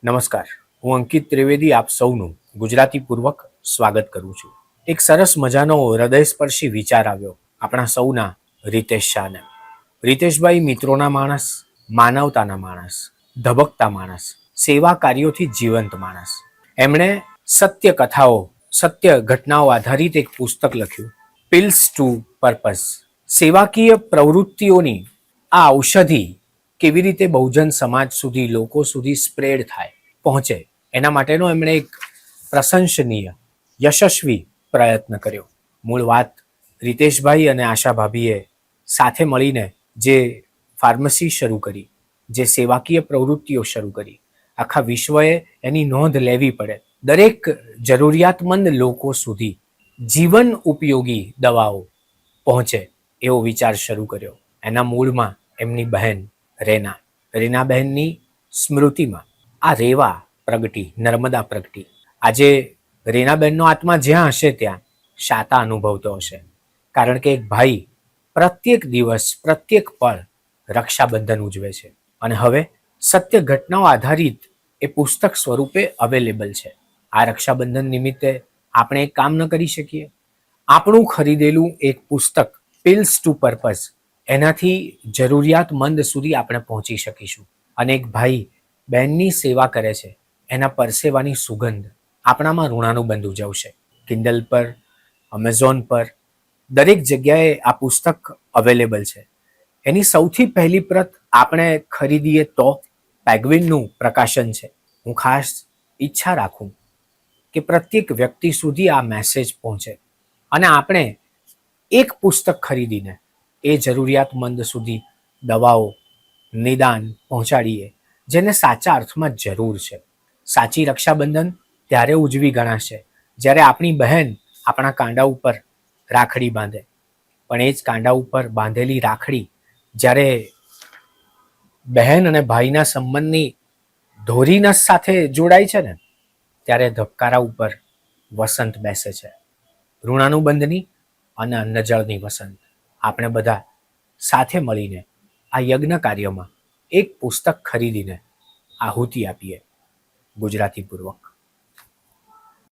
નમસ્કાર, હું અંકિત ત્રિવેદી આપ સૌનું ગુજરાતીપૂર્વક સ્વાગત કરું છું. એક સરસ મજાનો હૃદયસ્પર્શી વિચાર આવ્યો આપણા સૌના રીતેશ શાહને. રીતેશભાઈ મિત્રોના માણસ, માનવતાના માણસ, ધબકતા માણસ, સેવા કાર્યોથી જીવંત માણસ. એમણે સત્ય કથાઓ, સત્ય ઘટનાઓ આધારિત એક પુસ્તક લખ્યું, પિલ્સ ટુ પર્પઝ. સેવાકીય પ્રવૃત્તિઓની આ ઔષધિ કેવી રીતે બહુજન સમાજ સુધી, લોકો સુધી સ્પ્રેડ થાય, પહોંચે, એના માટેનો એમણે એક પ્રશંસનીય, યશસ્વી પ્રયત્ન કર્યો. મૂળ વાત, રીતેશભાઈ અને આશા ભાભીએ સાથે મળીને જે ફાર્મસી શરૂ કરી, જે સેવાકીય પ્રવૃત્તિઓ શરૂ કરી, આખા વિશ્વએ એની નોંધ લેવી પડે. દરેક જરૂરિયાતમંદ લોકો સુધી જીવન ઉપયોગી દવાઓ પહોંચે એવો વિચાર શરૂ કર્યો. એના મૂળમાં એમની બહેન રેનાબહેનની સ્મૃતિમાં આ રેવા પ્રગટી, નર્મદા પ્રગટી. આજે રેનાબહેનનો આત્મા જ્યાં હશે ત્યાં શાતા અનુભવતો હશે, કારણ કે એક ભાઈ પ્રત્યેક દિવસ, પ્રત્યેક પળ રક્ષાબંધન ઉજવે છે. અને હવે સત્ય ઘટનાઓ આધારિત એ પુસ્તક સ્વરૂપે અવેલેબલ છે. આ રક્ષાબંધન નિમિત્તે આપણે એક કામ ન કરી શકીએ? આપણું ખરીદેલું એક પુસ્તક પિલ્સ ટુ પર્પઝ, એનાથી જરૂરિયાતમંદ સુધી આપણે પહોંચી શકીશું. અને એક ભાઈ બહેનની સેવા કરે છે, એના પરસેવાની સુગંધ આપણામાં ઋણાનુબંધ ઉજવશે. કિન્ડલ પર, અમેઝોન પર, દરેક જગ્યાએ આ પુસ્તક અવેલેબલ છે. એની સૌથી પહેલી પ્રત આપણે ખરીદીએ તો પેગ્વિનનું પ્રકાશન છે. હું ખાસ ઈચ્છા રાખું કે પ્રત્યેક વ્યક્તિ સુધી આ મેસેજ પહોંચે અને આપણે એક પુસ્તક ખરીદીને એ જરૂરિયાતમંદ સુધી દવાઓ, નિદાન પહોંચાડીએ જેને સાચા અર્થમાં જરૂર છે. સાચી રક્ષાબંધન ત્યારે ઉજવી ગણાશે જ્યારે આપણી બહેન આપણા કાંડા ઉપર રાખડી બાંધે. પણ એ જ કાંડા ઉપર બાંધેલી રાખડી જ્યારે બહેન અને ભાઈના સંબંધની ધોરીનસ સાથે જોડાય છે ને, ત્યારે ધબકારા ઉપર વસંત બેસે છે. ઋણાનુબંધની અને અન્નજળની વસંત. આપણે બધા સાથે મળીને આ યજ્ઞ કાર્યમાં એક પુસ્તક ખરીદીને આહુતિ આપીએ. ગુજરાતીપૂર્વક.